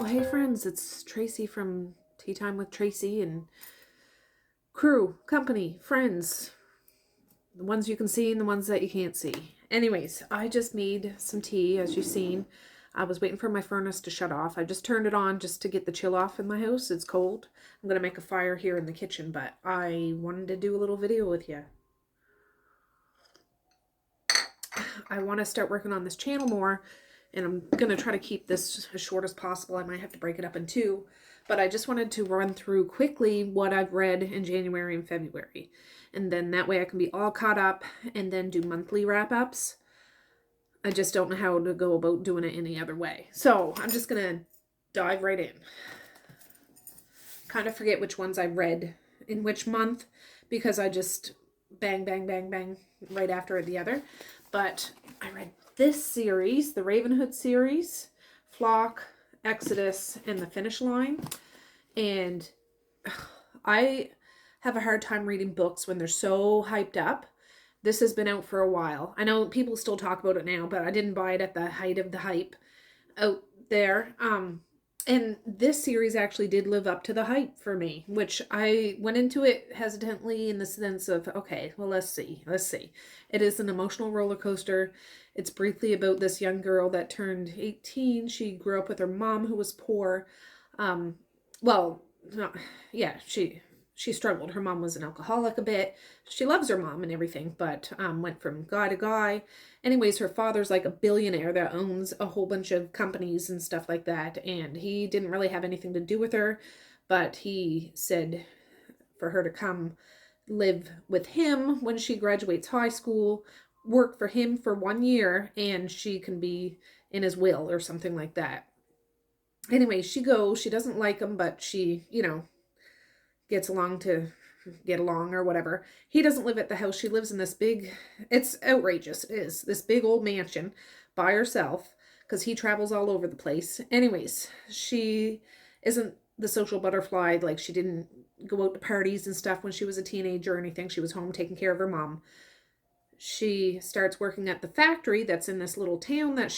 Well, hey friends, it's Tracey from Tea Time with Tracey and crew, company, friends, the ones you can see and the ones that you can't see. Anyways, I just made some tea, as you've seen. I was waiting for my furnace to shut off. I just turned it on just to get the chill off in my house. It's cold. I'm going to make a fire here in the kitchen, but I wanted to do a little video with you. I want to start working on this channel more, and I'm going to try to keep this as short as possible. I might have to break it up in two, but I just wanted to run through quickly what I've read in January and February, and then that way I can be all caught up and then do monthly wrap-ups. I just don't know how to go about doing it any other way. So I'm just going to dive right in. Kind of forget which ones I read in which month because I just bang, bang, bang, bang right after the other. But I read this series, the Ravenhood series, Flock, Exodus, and The Finish Line. And I have a hard time reading books when they're so hyped up. This has been out for a while. I know people still talk about it now, but I didn't buy it at the height of the hype out there. And this series actually did live up to the hype for me, which I went into it hesitantly in the sense of, okay, well, let's see. It is an emotional roller coaster. It's briefly about this young girl that turned 18. She grew up with her mom who was poor. She struggled. Her mom was an alcoholic a bit. She loves her mom and everything, but went from guy to guy. Anyways, her father's like a billionaire that owns a whole bunch of companies and stuff like that, and he didn't really have anything to do with her, but he said for her to come live with him when she graduates high school, work for him for 1 year, and she can be in his will or something like that. Anyway, she goes. She doesn't like him, but she, gets along to get along or whatever. He doesn't live at the house. She lives in this big, it's outrageous. It is this big old mansion by herself because he travels all over the place. Anyways, she isn't the social butterfly. Like, she didn't go out to parties and stuff when she was a teenager or anything. She was home taking care of her mom. She starts working at the factory that's in this little town that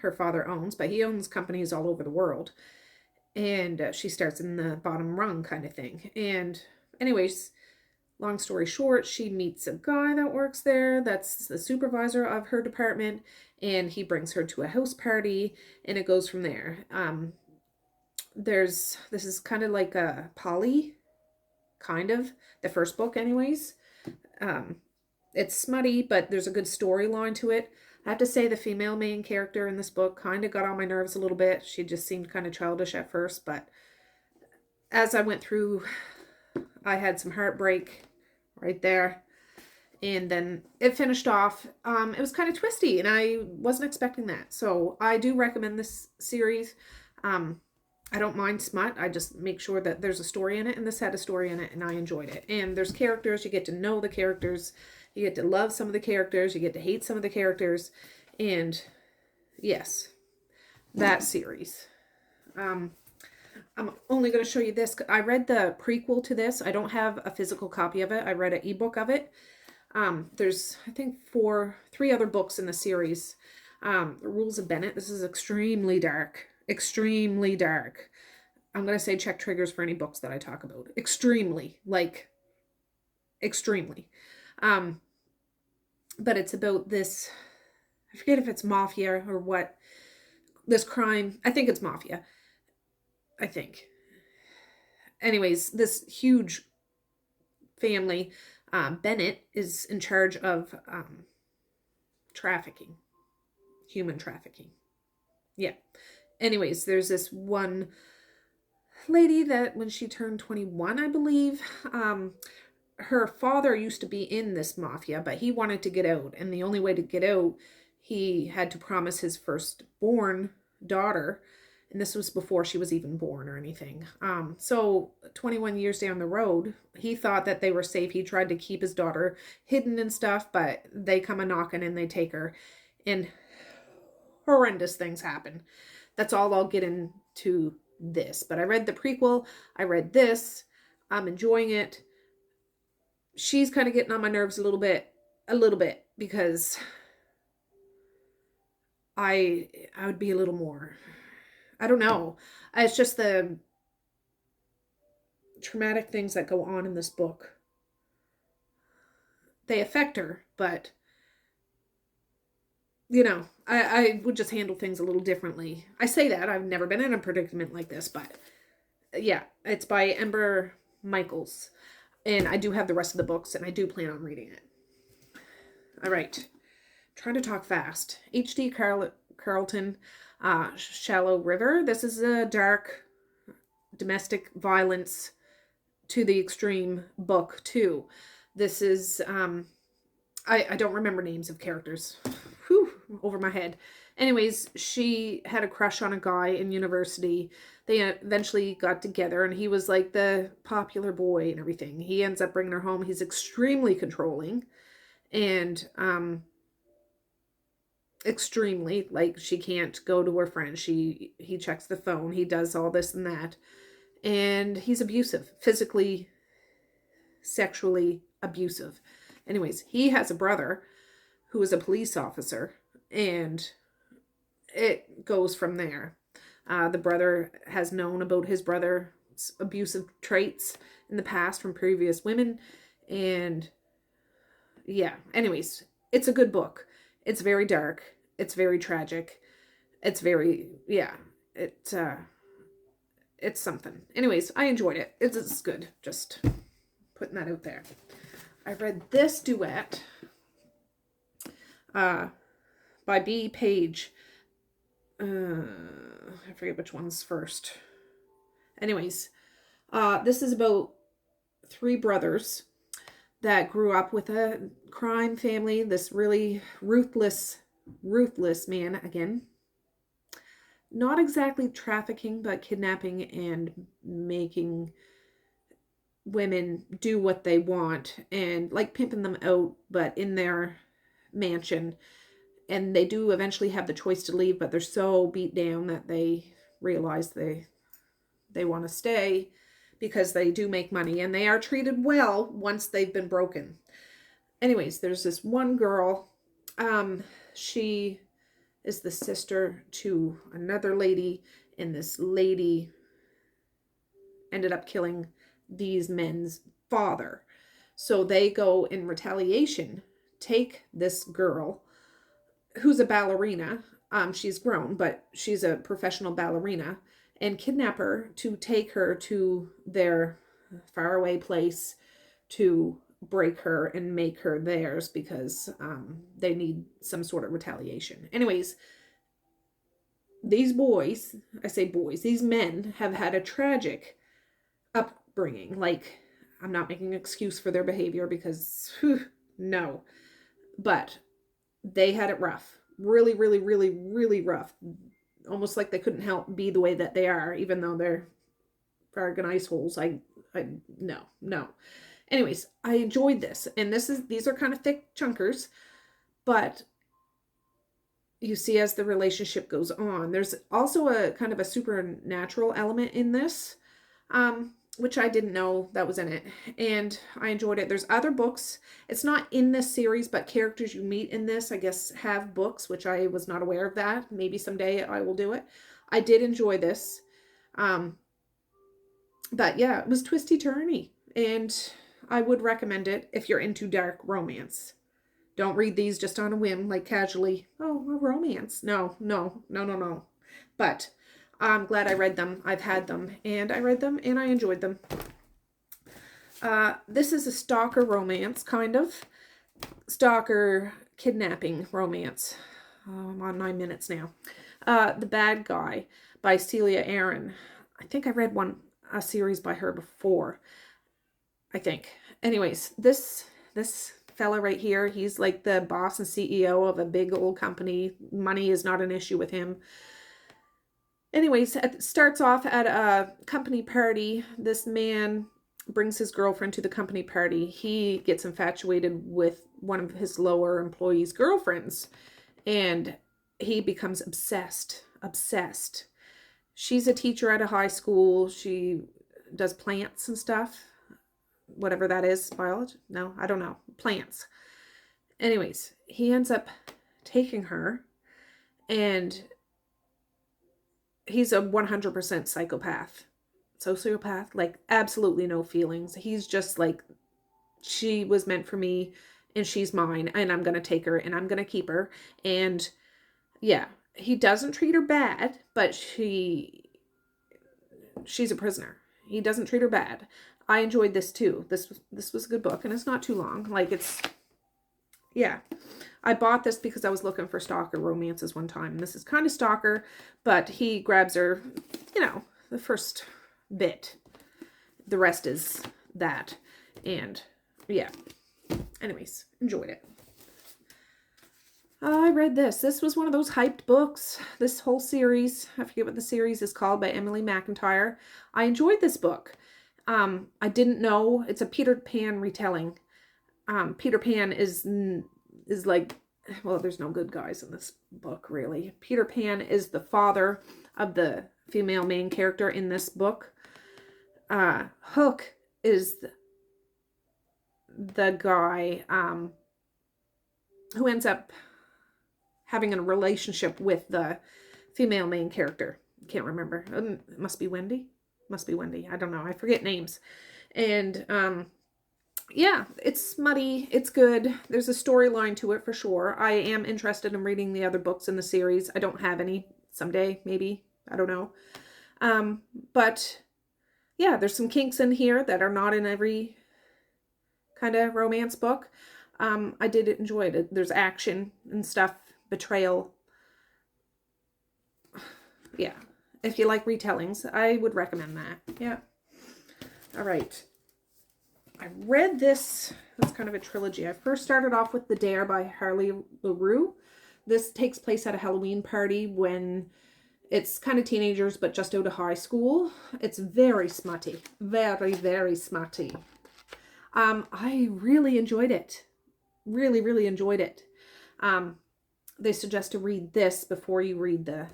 her father owns, but he owns companies all over the world. And she starts in the bottom rung kind of thing. And anyways, long story short, she meets a guy that works there that's the supervisor of her department, and he brings her to a house party, and it goes from there. This is kind of like a Polly, kind of, the first book anyways. It's smutty, but there's a good storyline to it. I have to say the female main character in this book kind of got on my nerves a little bit. She just seemed kind of childish at first, but as I went through, I had some heartbreak right there. And then it finished off. It was kind of twisty, and I wasn't expecting that. So I do recommend this series. I don't mind smut. I just make sure that there's a story in it, and this had a story in it, and I enjoyed it. And there's characters. You get to know the characters. You get to love some of the characters. You get to hate some of the characters. And yes, that series. I'm only going to show you this. I read the prequel to this. I don't have a physical copy of it. I read an ebook of it. There's, I think, three other books in the series. The Rules of Bennett. This is extremely dark. Extremely dark. I'm going to say check triggers for any books that I talk about. Extremely. Like, extremely. But it's about this, I forget if it's mafia or what, this crime. I think it's mafia. I think. Anyways, this huge family, Bennett, is in charge of trafficking. Human trafficking. Yeah. Anyways, there's this one lady that when she turned 21, I believe, her father used to be in this mafia, but he wanted to get out. And the only way to get out, he had to promise his firstborn daughter. And this was before she was even born or anything. So 21 years down the road, he thought that they were safe. He tried to keep his daughter hidden and stuff, but they come a knocking and they take her. And horrendous things happen. That's all I'll get into this. But I read the prequel. I read this. I'm enjoying it. She's kind of getting on my nerves a little bit, because I would be a little more I don't know. It's just the traumatic things that go on in this book. They affect her, but I would just handle things a little differently. I say that I've never been in a predicament like this, but yeah, it's by Ember Michaels, and I do have the rest of the books, and I do plan on reading it. All right, trying to talk fast. H.D. Carlton, Shallow River. This is a dark domestic violence to the extreme book too. This is I don't remember names of characters. Whew, over my head. Anyways, she had a crush on a guy in university. They eventually got together, and he was like the popular boy and everything. He ends up bringing her home. He's extremely controlling, and extremely, like, she can't go to her friends. He checks the phone. He does all this and that, and he's abusive, physically, sexually abusive. Anyways, he has a brother who is a police officer, and it goes from there. The brother has known about his brother's abusive traits in the past from previous women, and yeah, anyways, it's a good book. It's very dark. It's very tragic. It's very, yeah, it's something. Anyways, I enjoyed it. It's good. Just putting that out there. I read this duet by B. Page. I forget which one's first. Anyways, this is about 3 brothers that grew up with a crime family. This really ruthless man, again. Not exactly trafficking, but kidnapping and making women do what they want, and like pimping them out, but in their mansion. And they do eventually have the choice to leave, but they're so beat down that they realize they want to stay because they do make money, and they are treated well once they've been broken. Anyways, there's this one girl. She is the sister to another lady, and this lady ended up killing these men's father. So they go in retaliation, take this girl who's a ballerina. She's grown, but she's a professional ballerina, and kidnap her to take her to their faraway place to break her and make her theirs because they need some sort of retaliation. Anyways, these boys, I say boys, these men have had a tragic upbringing. Like, I'm not making an excuse for their behavior because, no. But they had it rough. Really, really, really, really rough. Almost like they couldn't help be the way that they are, even though they're friggin' ice holes. No. Anyways, I enjoyed this. And these are kind of thick chunkers, but you see as the relationship goes on. There's also a kind of a supernatural element in this, which I didn't know that was in it, and I enjoyed it. There's other books. It's not in this series, but characters you meet in this, I guess, have books, which I was not aware of that. Maybe someday I will do it. I did enjoy this. But yeah, it was twisty-turny, and I would recommend it if you're into dark romance. Don't read these just on a whim, like casually. Oh, a romance. No. But I'm glad I read them. I've had them, and I read them, and I enjoyed them. This is a stalker romance, kind of. Stalker kidnapping romance. I'm on 9 minutes now. The Bad Guy by Celia Aaron. I think I read a series by her before. I think. Anyways, this fella right here, he's like the boss and CEO of a big old company. Money is not an issue with him. Anyways, it starts off at a company party. This man brings his girlfriend to the company party. He gets infatuated with one of his lower employees' girlfriends, and he becomes obsessed. She's a teacher at a high school. She does plants and stuff. Whatever that is. Biology? No, I don't know. Plants. Anyways, he ends up taking her, and he's a 100% psychopath, sociopath, like absolutely no feelings. He's just like, she was meant for me and she's mine and I'm going to take her and I'm going to keep her. And yeah, he doesn't treat her bad, but she's a prisoner. He doesn't treat her bad. I enjoyed this too. This was a good book and it's not too long. Like yeah. I bought this because I was looking for stalker romances one time. This is kind of stalker, but he grabs her, the first bit. The rest is that. And yeah. Anyways, enjoyed it. I read this. This was one of those hyped books. This whole series, I forget what the series is called, by Emily McIntyre. I enjoyed this book. I didn't know. It's a Peter Pan retelling. Peter Pan is like, well, there's no good guys in this book, really. Peter Pan is the father of the female main character in this book. Hook is the guy who ends up having a relationship with the female main character. Can't remember. It must be Wendy. Must be Wendy. I don't know. I forget names. And yeah, it's smutty. It's good. There's a storyline to it for sure. I am interested in reading the other books in the series. I don't have any. Someday, maybe. I don't know. But yeah, there's some kinks in here that are not in every kind of romance book. I did enjoy it. There's action and stuff, betrayal. Yeah. If you like retellings, I would recommend that. Yeah. All right. I read this. It's kind of a trilogy. I first started off with The Dare by Harley LaRue. This takes place at a Halloween party when it's kind of teenagers, but just out of high school. It's very smutty. Very, very smutty. I really enjoyed it. Really, really enjoyed it. They suggest to read this before you read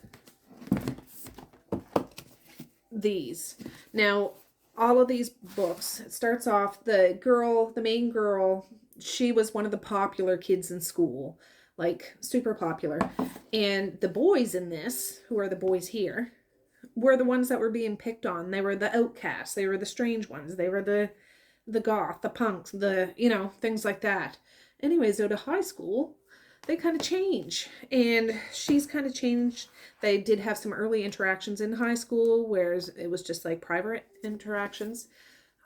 these. Now, all of these books, it starts off, the main girl, she was one of the popular kids in school, like super popular. And the boys in this, who are the boys here, were the ones that were being picked on. They were the outcasts. They were the strange ones. They were the goth, the punks, things like that. Anyways, out of high school, they kind of change. And she's kind of changed. They did have some early interactions in high school, whereas it was just like private interactions.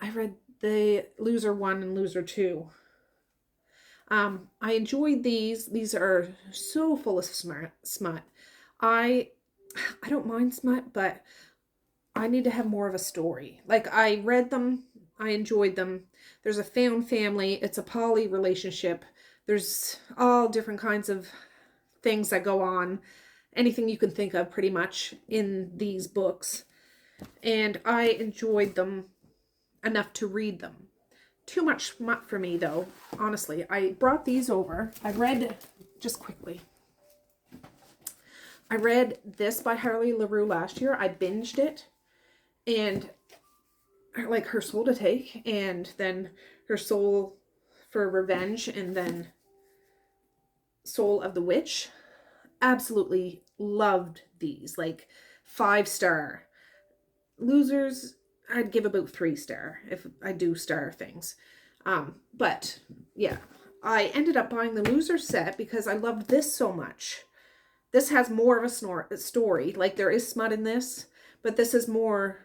I read the Loser 1 and Loser 2. I enjoyed these. These are so full of smut. I don't mind smut, but I need to have more of a story. Like, I read them. I enjoyed them. There's a found family. It's a poly relationship. There's all different kinds of things that go on. Anything you can think of pretty much in these books. And I enjoyed them enough to read them. Too much smut for me, though. Honestly, I brought these over. I read, just quickly, I read this by Harley LaRue last year. I binged it. And like Her Soul to Take, and then Her Soul for Revenge, and then Soul of the Witch. Absolutely loved these. Like 5-star. Losers, I'd give about 3-star if I do star things. But yeah, I ended up buying the Loser set because I loved this so much. This has more of a story. Like, there is smut in this, but this is more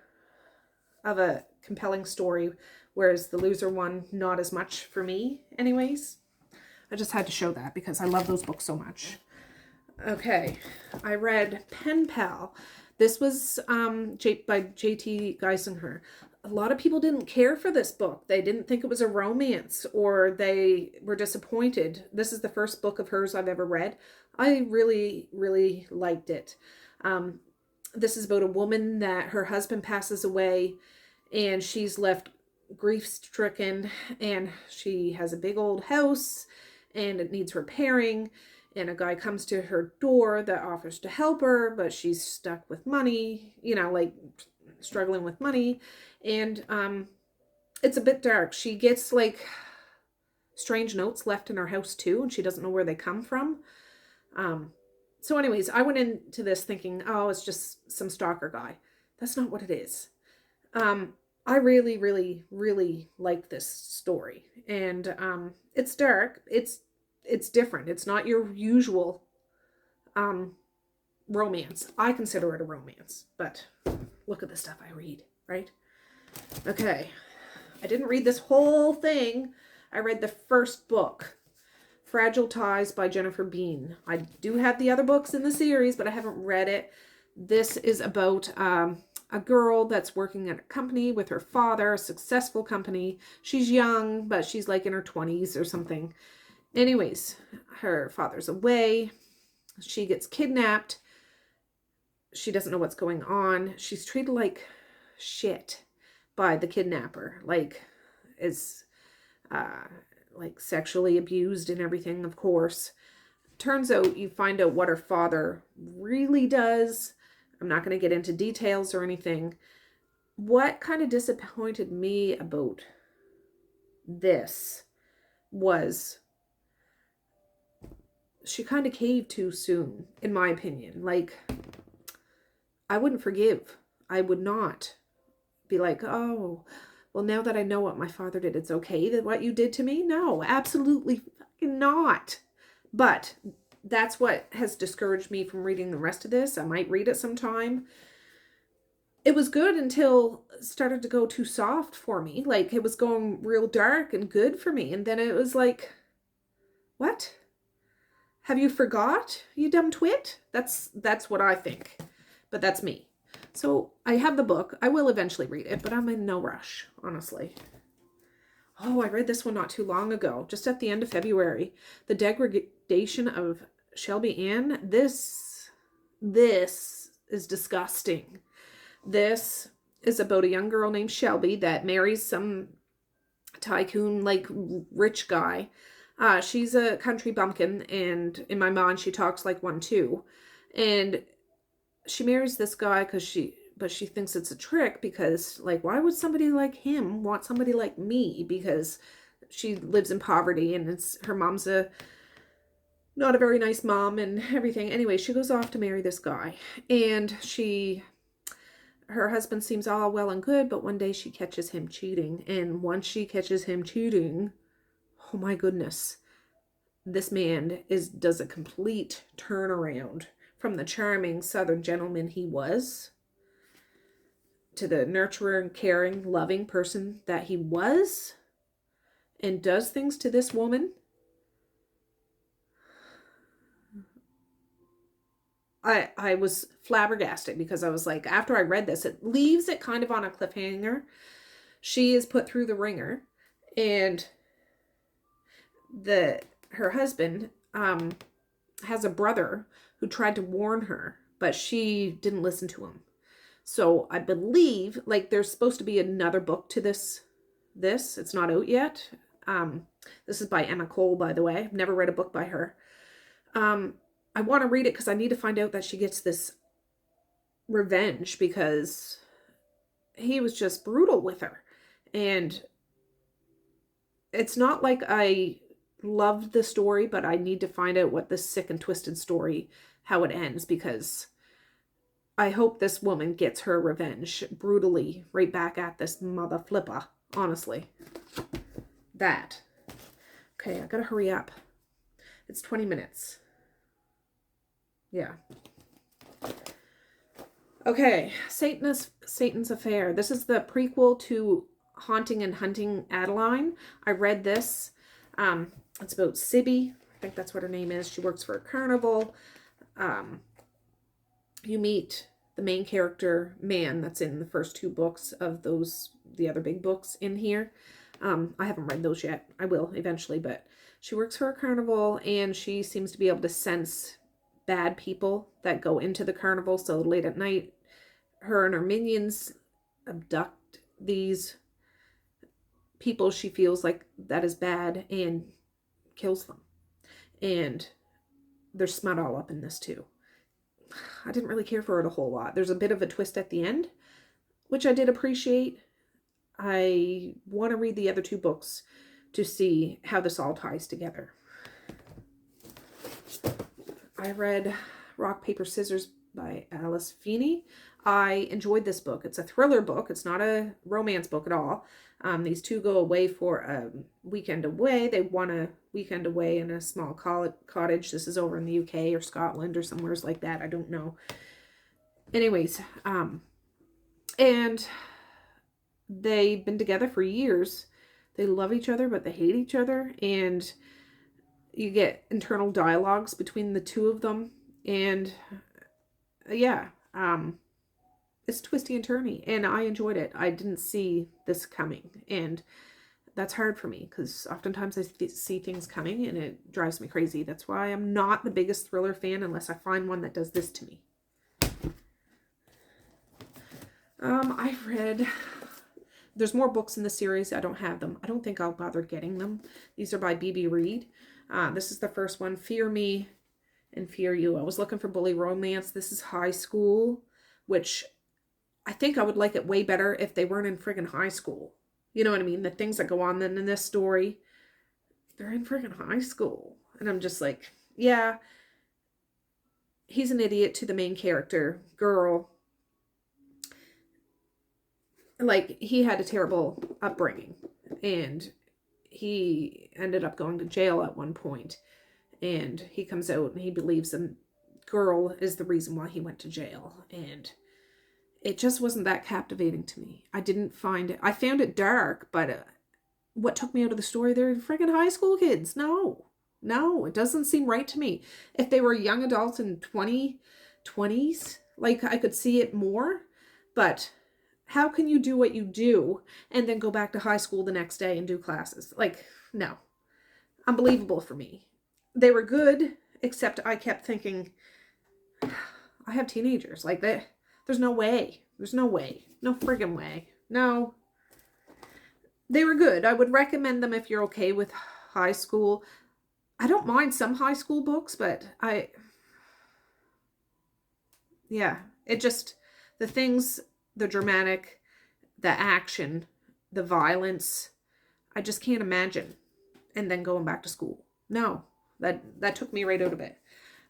of a compelling story, whereas the Loser one, not as much for me anyways. I just had to show that because I love those books so much. Okay, I read Pen Pal. This was by J.T. Geisinger. A lot of people didn't care for this book. They didn't think it was a romance, or they were disappointed. This is the first book of hers I've ever read. I really, really liked it. This is about a woman that her husband passes away, and she's left grief-stricken, and she has a big old house, and it needs repairing, and a guy comes to her door that offers to help her, but she's stuck with money, like struggling with money, and it's a bit dark. She gets like strange notes left in her house too, and she doesn't know where they come from. So anyways, I went into this thinking, oh, it's just some stalker guy. That's not what it is. I really, really, really like this story. And it's dark. It's different. It's not your usual romance. I consider it a romance, but look at the stuff I read, right? Okay. I didn't read this whole thing. I read the first book, Fragile Ties by Jennifer Bean. I do have the other books in the series, but I haven't read it. This is about a girl that's working at a company with her father, a successful company. She's young, but she's like in her 20s or something. Anyways, her father's away. She gets kidnapped. She doesn't know what's going on. She's treated like shit by the kidnapper. Like, is like sexually abused and everything, of course. Turns out you find out what her father really does. I'm not going to get into details or anything. What kind of disappointed me about this was she kind of caved too soon, in my opinion. Like, I wouldn't forgive. I would not be like, oh, well, now that I know what my father did, it's okay that what you did to me? No, absolutely fucking not. But that's what has discouraged me from reading the rest of this. I might read it sometime. It was good until it started to go too soft for me. Like, it was going real dark and good for me. And then it was like, what? Have you forgot, you dumb twit? That's what I think. But that's me. So I have the book. I will eventually read it, but I'm in no rush, honestly. Oh, I read this one not too long ago, just at the end of February. The Degradation of Shelby Ann. This is disgusting. This is about a young girl named Shelby that marries some tycoon, like, rich guy. She's a country bumpkin, and in my mind, she talks like one too. And she marries this guy but she thinks it's a trick because, like, why would somebody like him want somebody like me? Because she lives in poverty and her mom's not a very nice mom and everything. Anyway, she goes off to marry this guy, and her husband seems all well and good, but one day she catches him cheating. And once she catches him cheating, oh my goodness, this man does a complete turnaround from the charming Southern gentleman he was to the nurturing, caring, loving person that he was, and does things to this woman. I was flabbergasted because I was like, after I read this, it leaves it kind of on a cliffhanger. She is put through the ringer, and her husband has a brother who tried to warn her, but she didn't listen to him. So I believe, like, there's supposed to be another book to this. It's not out yet. This is by Emma Cole, by the way. I've never read a book by her. I want to read it because I need to find out that she gets this revenge because he was just brutal with her. And it's not like I loved the story, but I need to find out what this sick and twisted story, how it ends, because I hope this woman gets her revenge brutally right back at this mother flipper, honestly. That. Okay, I gotta hurry up. It's 20 minutes. Yeah. Okay, Satan's Affair. This is the prequel to Haunting and Hunting Adeline. I read this. It's about Sibby. I think that's what her name is. She works for a carnival. You meet the main character, man, that's in the first two books of the other big books in here. I haven't read those yet. I will eventually, but she works for a carnival, and she seems to be able to sense bad people that go into the carnival. So late at night, her and her minions abduct these people she feels like that is bad and kills them. And there's smut all up in this too. I didn't really care for it a whole lot. There's a bit of a twist at the end, which I did appreciate. I want to read the other two books to see how this all ties together. I read Rock, Paper, Scissors by Alice Feeney. I enjoyed this book. It's a thriller book. It's not a romance book at all. These two go away for a weekend away. They want a weekend away in a small cottage. This is over in the UK or Scotland or somewhere like that. I don't know. Anyways, and they've been together for years. They love each other, but they hate each other. And you get internal dialogues between the two of them. And yeah, it's twisty and turny, and I enjoyed it. I didn't see this coming, and that's hard for me because oftentimes I see things coming and it drives me crazy. That's why I'm not the biggest thriller fan unless I find one that does this to me. I've read, there's more books in the series. I don't have them. I don't think I'll bother getting them. These are by B.B. Reed. This is the first one, Fear Me and Fear You. I was looking for bully romance. This is high school, which I think I would like it way better if they weren't in friggin' high school. You know what I mean? The things that go on then in this story, they're in friggin' high school. And I'm just like, yeah, he's an idiot to the main character, girl. Like, he had a terrible upbringing, and he ended up going to jail at one point. And he comes out and he believes the girl is the reason why he went to jail. And it just wasn't that captivating to me. I didn't find it. I found it dark, but what took me out of the story, they're freaking high school kids. No, it doesn't seem right to me. If they were young adults in 20s, like I could see it more. But how can you do what you do and then go back to high school the next day and do classes? Like, no. Unbelievable for me. They were good, except I kept thinking, I have teenagers. Like, there's no way. There's no way. No friggin' way. No. They were good. I would recommend them if you're okay with high school. I don't mind some high school books, but it just, the things, the dramatic, the action, the violence, I just can't imagine. And then going back to school. No. That took me right out of it.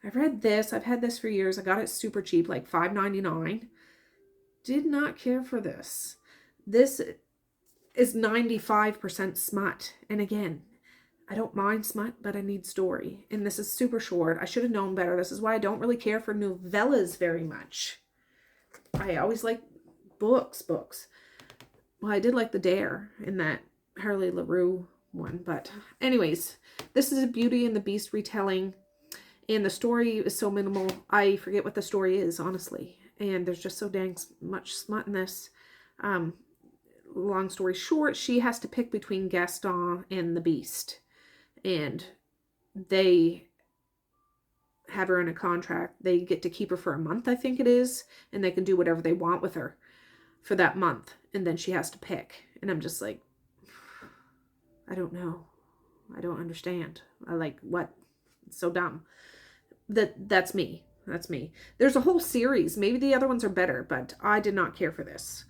I read this. I've had this for years. I got it super cheap, like $5.99. Did not care for this. This is 95% smut. And again, I don't mind smut, but I need story. And this is super short. I should have known better. This is why I don't really care for novellas very much. I always like books. Well, I did like The Dare in that Harley LaRue one, but anyways, this is a Beauty and the Beast retelling, and the story is so minimal. I forget what the story is, honestly, and there's just so dang much smut in this. Long story short, she has to pick between Gaston and the Beast, and they have her in a contract. They get to keep her for a month, I think it is, and they can do whatever they want with her for that month, and then she has to pick. And I'm just like, I don't know. I don't understand. I like, what? It's so dumb. That's me. That's me. There's a whole series. Maybe the other ones are better, but I did not care for this.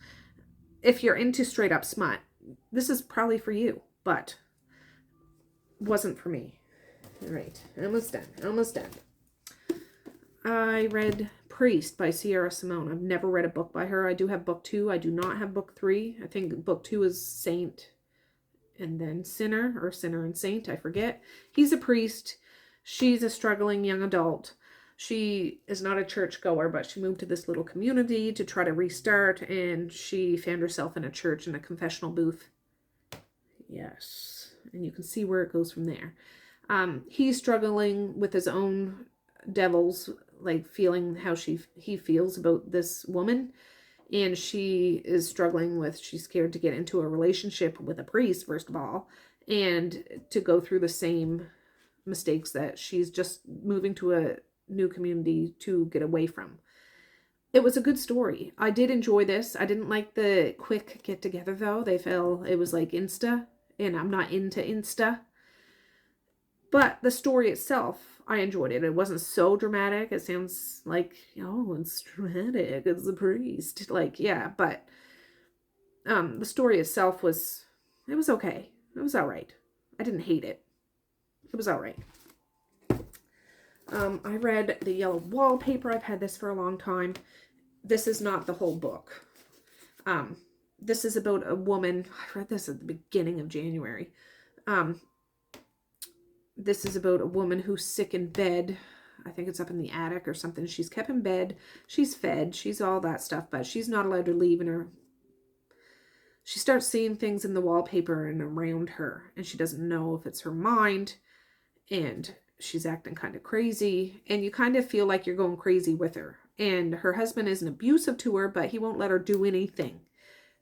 If you're into straight up smut, this is probably for you, but wasn't for me. All right. Almost done. I read Priest by Sierra Simone. I've never read a book by her. I do have book 2. I do not have book 3. I think book 2 is Saint and then Sinner, or Sinner and Saint, I forget. He's a priest. She's a struggling young adult. She is not a churchgoer, but she moved to this little community to try to restart, and she found herself in a church in a confessional booth. Yes, and you can see where it goes from there. He's struggling with his own devils, like feeling how he feels about this woman. And she is struggling with, she's scared to get into a relationship with a priest, first of all, and to go through the same mistakes that she's just moving to a new community to get away from. It was a good story. I did enjoy this. I didn't like the quick get together though. It was like Insta, and I'm not into Insta. But the story itself, I enjoyed it. It wasn't so dramatic. It sounds like, oh, it's dramatic. It's a priest. Like, yeah, but the story itself was okay. It was all right. I didn't hate it. It was all right. I read The Yellow Wallpaper. I've had this for a long time. This is not the whole book. This is about a woman. I read this at the beginning of January. This is about a woman who's sick in bed. I think it's up in the attic or something. She's kept in bed. She's fed. She's all that stuff, but she's not allowed to leave. She starts seeing things in the wallpaper and around her, and she doesn't know if it's her mind, and she's acting kind of crazy, and you kind of feel like you're going crazy with her. And her husband isn't abusive to her, but he won't let her do anything.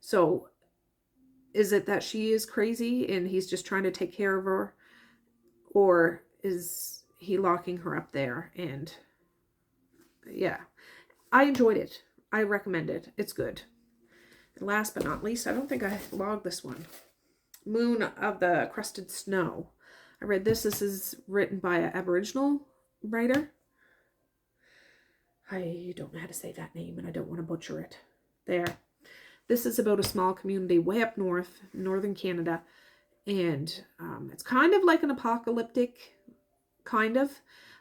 So is it that she is crazy and he's just trying to take care of her? Or is he locking her up there? And yeah, I enjoyed it. I recommend it. It's good. And last but not least, I don't think I logged this one. Moon of the Crusted Snow. I read this. This is written by an Aboriginal writer. I don't know how to say that name, and I don't want to butcher it. There. This is about a small community way up north, northern Canada, and it's kind of like an apocalyptic, kind of.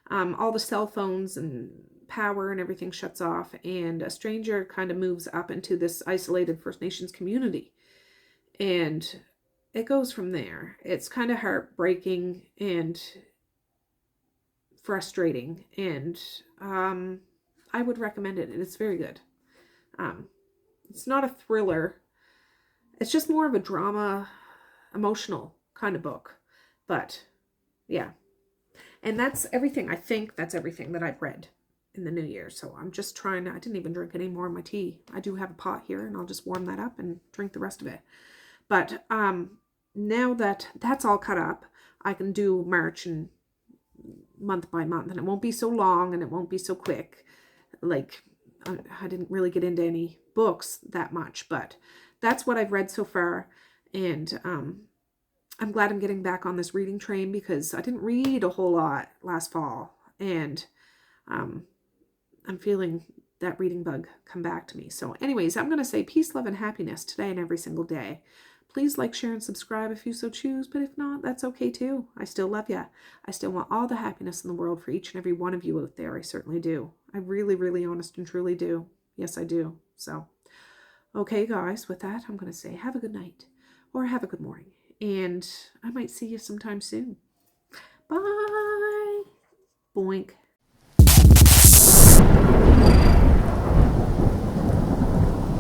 All the cell phones and power and everything shuts off, and a stranger kind of moves up into this isolated First Nations community. And it goes from there. It's kind of heartbreaking and frustrating, and I would recommend it. It's very good. It's not a thriller. It's just more of a drama, emotional kind of book. But yeah. And that's everything. I think that's everything that I've read in the new year. So I'm just trying to, I didn't even drink any more of my tea. I do have a pot here, and I'll just warm that up and drink the rest of it. But now that that's all cut up, I can do March and month by month, and it won't be so long and it won't be so quick. Like, I didn't really get into any books that much, but that's what I've read so far. And I'm glad I'm getting back on this reading train, because I didn't read a whole lot last fall, and I'm feeling that reading bug come back to me. So anyways, I'm going to say peace, love, and happiness today and every single day. Please like, share, and subscribe if you so choose, but if not, that's okay too. I still love you. I still want all the happiness in the world for each and every one of you out there. I certainly do. I really, really honest and truly do. Yes, I do. So, okay, guys, with that, I'm going to say have a good night or have a good morning, and I might see you sometime soon. Bye. Boink.